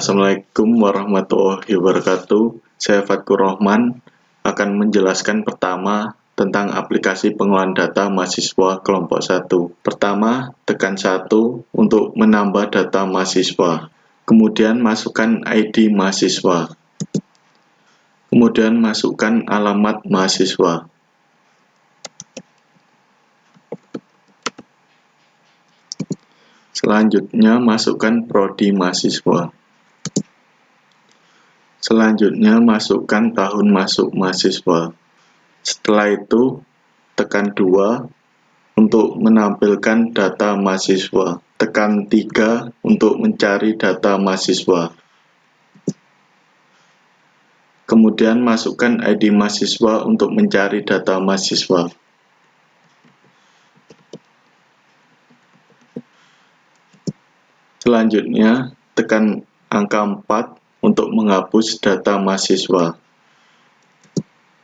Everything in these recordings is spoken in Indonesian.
Assalamualaikum warahmatullahi wabarakatuh. Saya Fatkur Rohman akan menjelaskan pertama tentang aplikasi pengolahan data mahasiswa kelompok 1. Pertama, tekan 1 untuk menambah data mahasiswa. Kemudian masukkan ID mahasiswa. Kemudian masukkan alamat mahasiswa. Selanjutnya masukkan prodi mahasiswa. Selanjutnya masukkan tahun masuk mahasiswa. Setelah itu tekan 2 untuk menampilkan data mahasiswa. Tekan 3 untuk mencari data mahasiswa. Kemudian masukkan ID mahasiswa untuk mencari data mahasiswa. Selanjutnya tekan angka 4 untuk menghapus data mahasiswa.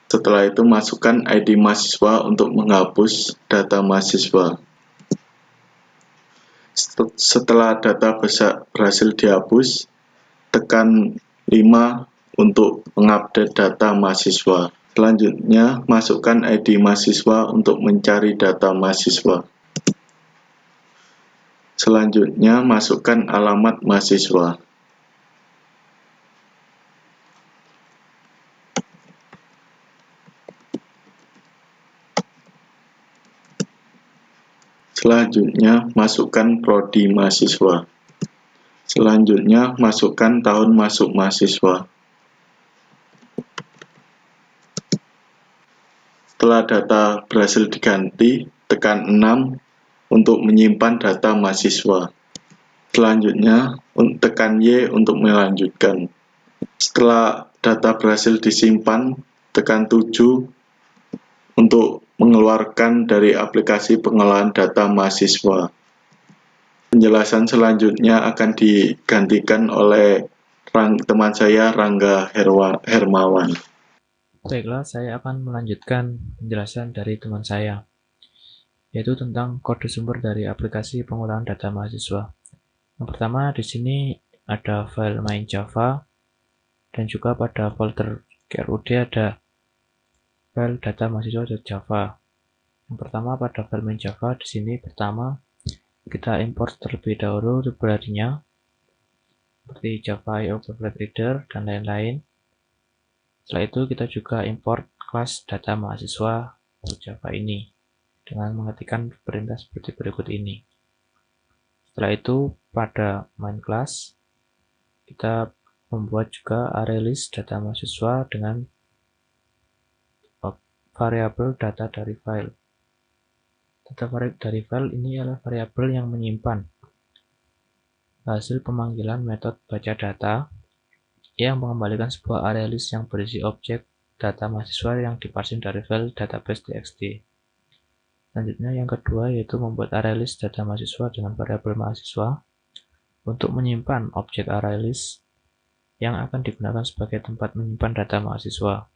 Setelah itu masukkan ID mahasiswa untuk menghapus data mahasiswa. Setelah data berhasil dihapus, tekan 5 untuk mengupdate data mahasiswa. Selanjutnya, masukkan ID mahasiswa untuk mencari data mahasiswa. Selanjutnya, masukkan alamat mahasiswa. Selanjutnya, masukkan prodi mahasiswa. Selanjutnya, masukkan tahun masuk mahasiswa. Setelah data berhasil diganti, tekan 6 untuk menyimpan data mahasiswa. Selanjutnya, tekan Y untuk melanjutkan. Setelah data berhasil disimpan, tekan 7 untuk mengeluarkan dari aplikasi pengolahan data mahasiswa. Penjelasan selanjutnya akan digantikan oleh teman saya, Rangga Hermawan. Baiklah, saya akan melanjutkan penjelasan dari teman saya, yaitu tentang kode sumber dari aplikasi pengolahan data mahasiswa. Yang pertama, di sini ada file main Java, dan juga pada folder GRUD ada file data mahasiswa.java. Yang pertama, pada file main Java, di sini pertama kita import terlebih dahulu library-nya, seperti Java IO Bootstrap Reader dan lain-lain. Setelah itu kita juga import kelas data mahasiswa untuk Java ini dengan mengetikkan perintah seperti berikut ini. Setelah itu pada main class kita membuat juga ArrayList data mahasiswa dengan variabel data dari file. Data dari file ini adalah variabel yang menyimpan hasil pemanggilan metode baca data yang mengembalikan sebuah ArrayList yang berisi objek data mahasiswa yang diparsing dari file database.txt. Selanjutnya yang kedua yaitu membuat ArrayList data mahasiswa dengan variabel mahasiswa untuk menyimpan objek ArrayList yang akan digunakan sebagai tempat menyimpan data mahasiswa.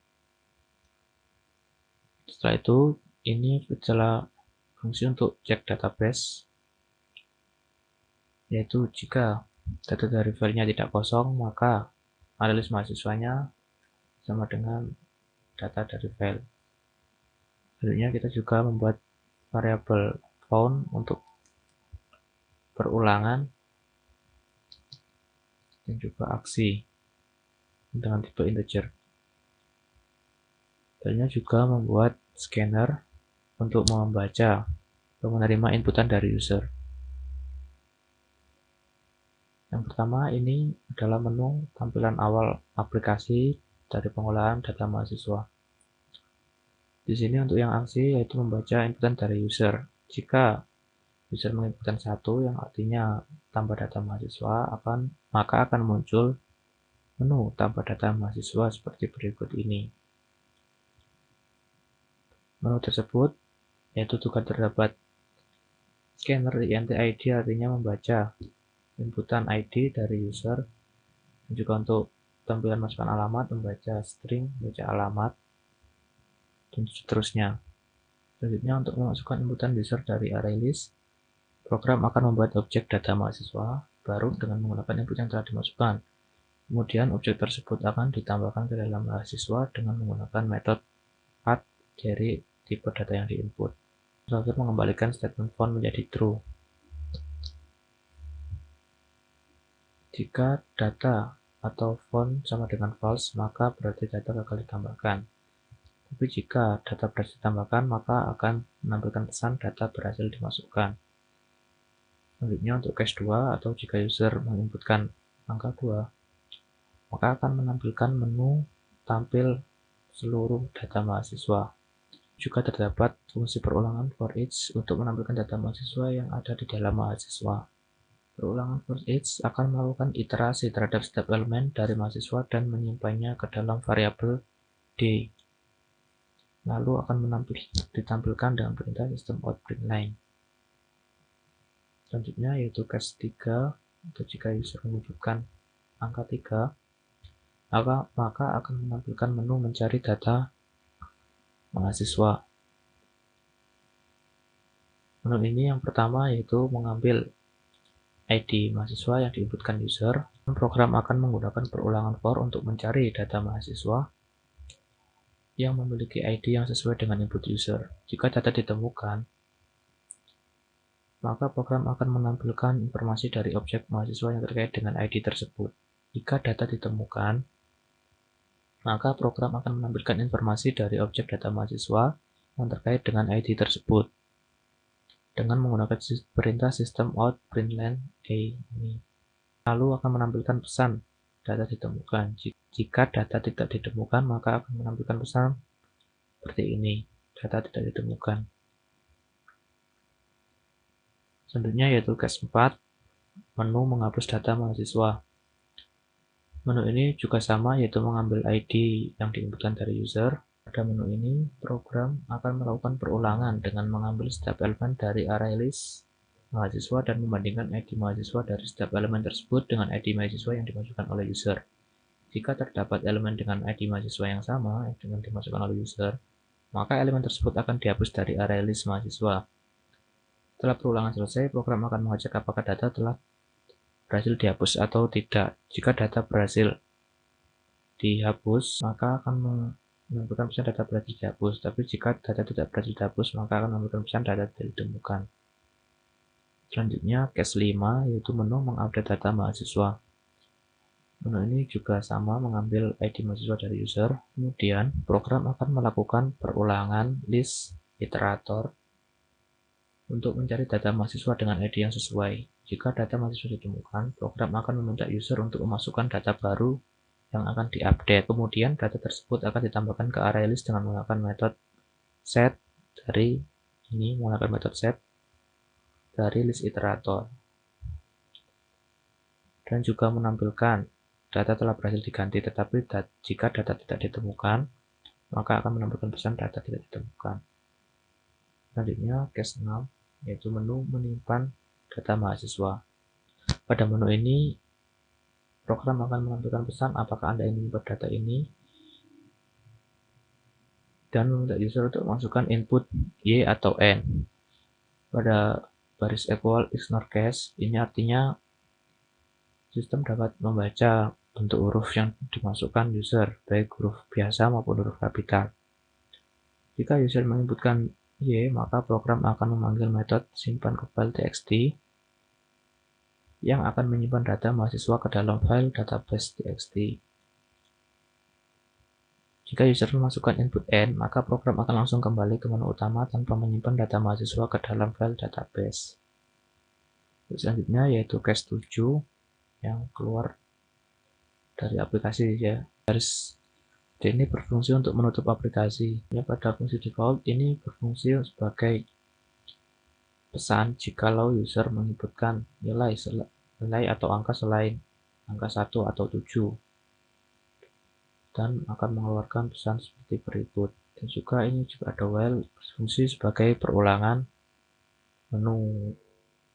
Setelah itu, ini adalah fungsi untuk cek database, yaitu jika data dari filenya tidak kosong, maka ArrayList mahasiswanya sama dengan data dari file. Selanjutnya kita juga membuat variabel found untuk perulangan dan juga aksi dengan tipe integer. Selanjutnya juga membuat scanner untuk membaca atau menerima inputan dari user. Yang pertama ini adalah menu tampilan awal aplikasi dari pengolahan data mahasiswa. Di sini untuk yang aksi yaitu membaca inputan dari user. Jika user menginputkan 1 yang artinya tambah data mahasiswa, maka akan muncul menu tambah data mahasiswa seperti berikut ini. Menu tersebut yaitu juga terdapat scanner int_id, artinya membaca inputan ID dari user, dan juga untuk tampilan masukkan alamat membaca string, membaca alamat, dan seterusnya. Selanjutnya untuk memasukkan inputan user dari ArrayList, program akan membuat objek data mahasiswa baru dengan menggunakan input yang telah dimasukkan. Kemudian objek tersebut akan ditambahkan ke dalam mahasiswa dengan menggunakan metode path dari tipe data yang diinput. Terakhir mengembalikan statement found menjadi true. Jika data atau found sama dengan false, maka berarti data gagal ditambahkan. Tapi jika data berhasil ditambahkan, maka akan menampilkan pesan data berhasil dimasukkan. Selanjutnya untuk case 2 atau jika user menginputkan angka 2, maka akan menampilkan menu tampil seluruh data mahasiswa. Juga terdapat fungsi perulangan for each untuk menampilkan data mahasiswa yang ada di dalam mahasiswa. Perulangan for each akan melakukan iterasi terhadap setiap elemen dari mahasiswa dan menyimpannya ke dalam variabel D. Lalu akan ditampilkan dengan perintah sistem out println. Selanjutnya yaitu case 3 atau jika user menunjukkan angka 3, maka akan menampilkan menu mencari data mahasiswa. Menu ini yang pertama yaitu mengambil ID mahasiswa yang diinputkan user. Program akan menggunakan perulangan for untuk mencari data mahasiswa yang memiliki ID yang sesuai dengan input user. Jika data ditemukan, maka program akan menampilkan informasi dari objek mahasiswa yang terkait dengan ID tersebut. Jika data ditemukan, maka program akan menampilkan informasi dari objek data mahasiswa yang terkait dengan ID tersebut dengan menggunakan perintah system out println A ini. Lalu akan menampilkan pesan data ditemukan. Jika data tidak ditemukan, maka akan menampilkan pesan seperti ini, data tidak ditemukan. Selanjutnya yaitu case 4, menu menghapus data mahasiswa. Menu ini juga sama, yaitu mengambil ID yang diinputkan dari user. Pada menu ini, program akan melakukan perulangan dengan mengambil setiap elemen dari array list mahasiswa dan membandingkan ID mahasiswa dari setiap elemen tersebut dengan ID mahasiswa yang dimasukkan oleh user. Jika terdapat elemen dengan ID mahasiswa yang sama dengan dimasukkan oleh user, maka elemen tersebut akan dihapus dari array list mahasiswa. Setelah perulangan selesai, program akan mengecek apakah data telah berhasil dihapus atau tidak. Jika data berhasil dihapus, maka akan menampilkan pesan data berhasil dihapus. Tapi jika data tidak berhasil dihapus, maka akan menampilkan pesan data tidak ditemukan. Selanjutnya, case 5, yaitu menu mengupdate data mahasiswa. Menu ini juga sama, mengambil ID mahasiswa dari user. Kemudian, program akan melakukan perulangan list iterator untuk mencari data mahasiswa dengan ID yang sesuai. Jika data mahasiswa ditemukan, program akan meminta user untuk memasukkan data baru yang akan diupdate. Kemudian data tersebut akan ditambahkan ke array list dengan menggunakan metode set dari list iterator. Dan juga menampilkan data telah berhasil diganti, tetapi jika data tidak ditemukan, maka akan menampilkan pesan data tidak ditemukan. Selanjutnya case 6, yaitu menu menyimpan data mahasiswa. Pada menu ini, program akan menampilkan pesan apakah Anda ingin menyimpan data ini dan meminta user untuk memasukkan input Y atau N. Pada baris equal ignore case, ini artinya sistem dapat membaca bentuk huruf yang dimasukkan user, baik huruf biasa maupun huruf kapital. Jika user menginputkan Y, maka program akan memanggil metode simpan ke file txt yang akan menyimpan data mahasiswa ke dalam file database txt. Jika user memasukkan input N, maka program akan langsung kembali ke menu utama tanpa menyimpan data mahasiswa ke dalam file database. Selanjutnya yaitu case 7 yang keluar dari aplikasi ya. Baris D ini berfungsi untuk menutup aplikasi. Pada fungsi default ini berfungsi sebagai pesan jikalau user menginputkan nilai atau angka selain angka 1 atau 7 dan akan mengeluarkan pesan seperti berikut. Dan juga ini juga ada while berfungsi sebagai perulangan menu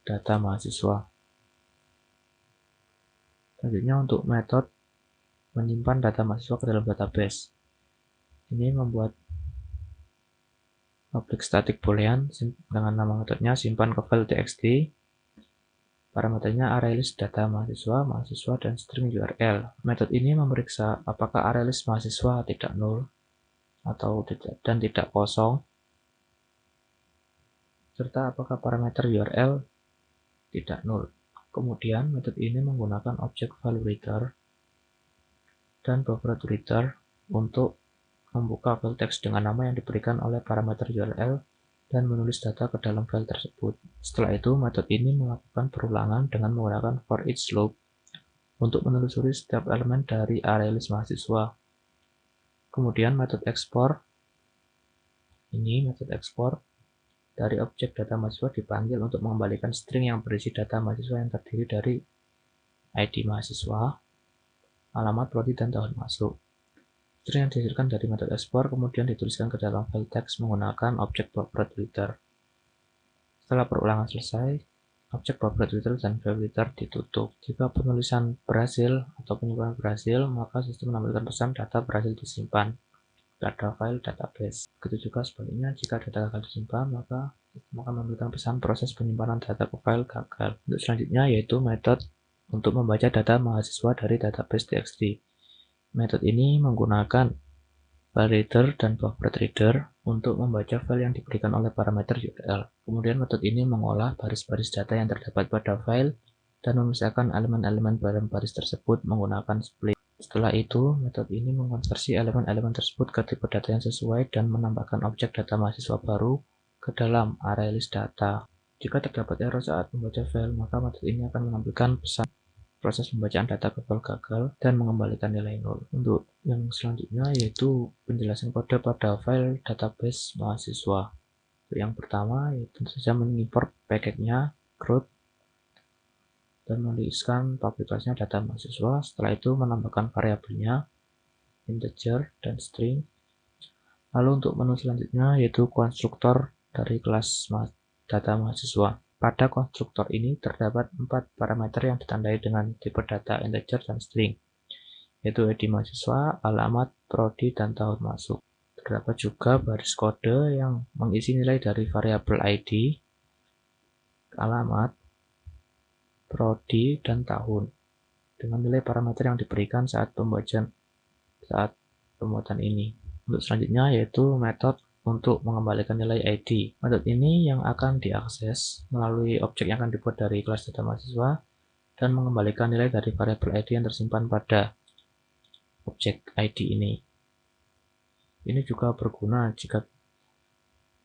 data mahasiswa. Selanjutnya untuk metode menyimpan data mahasiswa ke dalam database. Ini membuat objek static boolean dengan nama metodenya simpan ke file txt Parameternya ArrayList data mahasiswa, dan string URL. Metode ini memeriksa apakah ArrayList mahasiswa tidak null atau tidak kosong, serta apakah parameter URL tidak null. Kemudian metode ini menggunakan objek value reader dan buffer reader untuk membuka file teks dengan nama yang diberikan oleh parameter URL dan menulis data ke dalam file tersebut. Setelah itu, metode ini melakukan perulangan dengan menggunakan for each loop untuk menelusuri setiap elemen dari ArrayList mahasiswa. Kemudian metode ekspor dari objek data mahasiswa dipanggil untuk mengembalikan string yang berisi data mahasiswa yang terdiri dari ID mahasiswa, alamat, prodi, dan tahun masuk. String yang dihasilkan dari metode ekspor kemudian dituliskan ke dalam file teks menggunakan objek buffer reader. Setelah perulangan selesai, objek buffer reader dan file reader ditutup. Jika penulisan berhasil atau penyimpanan berhasil, maka sistem menampilkan pesan data berhasil disimpan pada file database. Begitu juga sebaliknya, jika data gagal disimpan, maka sistem akan menampilkan pesan proses penyimpanan data ke file gagal. Untuk selanjutnya yaitu metode untuk membaca data mahasiswa dari database txt. Metode ini menggunakan file reader dan buffer reader untuk membaca file yang diberikan oleh parameter URL. Kemudian metode ini mengolah baris-baris data yang terdapat pada file dan memisahkan elemen-elemen dalam baris tersebut menggunakan split. Setelah itu, metode ini mengkonversi elemen-elemen tersebut ke tipe data yang sesuai dan menambahkan objek data mahasiswa baru ke dalam ArrayList data. Jika terdapat error saat membaca file, maka metode ini akan menampilkan pesan proses pembacaan data ke file gagal dan mengembalikan nilai 0. Untuk yang selanjutnya yaitu penjelasan kode pada file database mahasiswa. Untuk yang pertama yaitu tentu saja mengimport paketnya root dan menuliskan public-class-nya data mahasiswa. Setelah itu menambahkan variabelnya integer dan string. Lalu untuk menu selanjutnya yaitu konstruktor dari kelas data mahasiswa. Pada konstruktor ini terdapat 4 parameter yang ditandai dengan tipe data integer dan string, yaitu ID mahasiswa, alamat, prodi, dan tahun masuk. Terdapat juga baris kode yang mengisi nilai dari variabel ID, alamat, prodi, dan tahun, dengan nilai parameter yang diberikan saat pembuatan ini. Untuk selanjutnya yaitu metode untuk mengembalikan nilai ID. Metode ini yang akan diakses melalui objek yang akan dibuat dari kelas data mahasiswa dan mengembalikan nilai dari variabel ID yang tersimpan pada objek ID ini. Ini juga berguna jika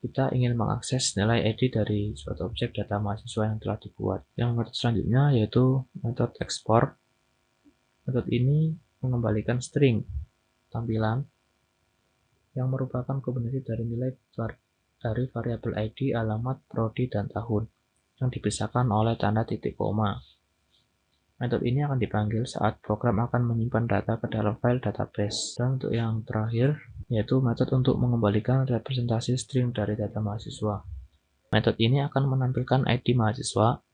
kita ingin mengakses nilai ID dari suatu objek data mahasiswa yang telah dibuat. Yang metode selanjutnya yaitu metode ekspor. Metode ini mengembalikan string tampilan yang merupakan kombinasi dari nilai dari variabel ID, alamat, prodi, dan tahun yang dipisahkan oleh tanda titik koma. Metode ini akan dipanggil saat program akan menyimpan data ke dalam file database. Dan untuk yang terakhir yaitu metode untuk mengembalikan representasi string dari data mahasiswa. Metode ini akan menampilkan ID mahasiswa,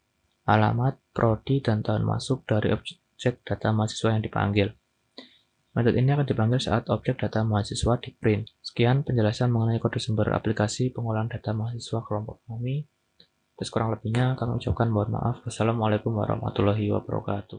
alamat, prodi, dan tahun masuk dari objek data mahasiswa yang dipanggil. Metode ini akan dipanggil saat objek data mahasiswa di print. Sekian penjelasan mengenai kode sumber aplikasi pengolahan data mahasiswa kelompok kami. Kurang lebihnya kami ucapkan mohon maaf. Wassalamualaikum warahmatullahi wabarakatuh.